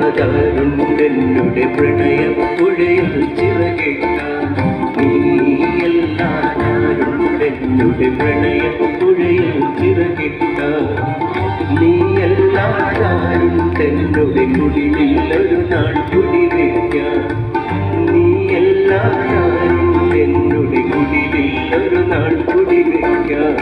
നീയല്ലാതാരുണ്ടെന്നുടെ പ്രണയപ്പുഴയിൽ ചിറകിട്ട നീയല്ലാതാരുണ്ടെന്നുടെ പ്രണയപ്പുഴയിൽ ചിറകിട്ട നീയല്ലാതാരുണ്ടെന്നുടെ കുടിലിൽ ഒരു നാൾ കുടിവെക്കാം നീയല്ലാതാരുണ്ടെന്നുടെ കുടിലിൽ ഒരു നാൾ കുടിവെക്കാം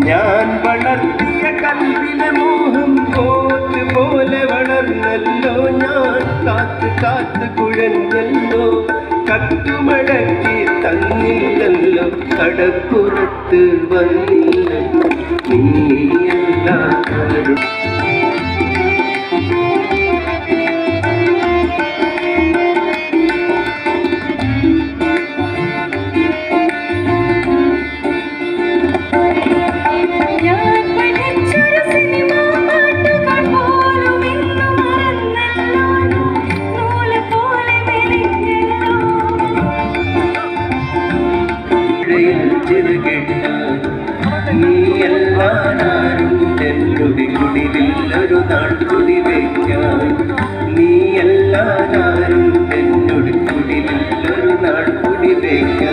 ഞാൻ വളർത്തിയ കൽവിലെ മോഹം കോത്ത് പോലെ വളർന്നല്ലോ ഞാൻ കാത്ത് കാത്ത് കുഴഞ്ഞല്ലോ കത്തുമടക്കി തന്നില്ലല്ലോ കടപ്പുറത്ത് വന്നില്ലല്ലോ നീയല്ലാതാരും നീയല്ലാതാരുണ്ടെന്നുടെ കുടിലിൽ ഒരു നാൾ കുടിവെക്കാം നീയല്ലാതാരുണ്ടെന്നുടെ കുടിലിൽ ഒരു നാൾ കുടിവെക്കാം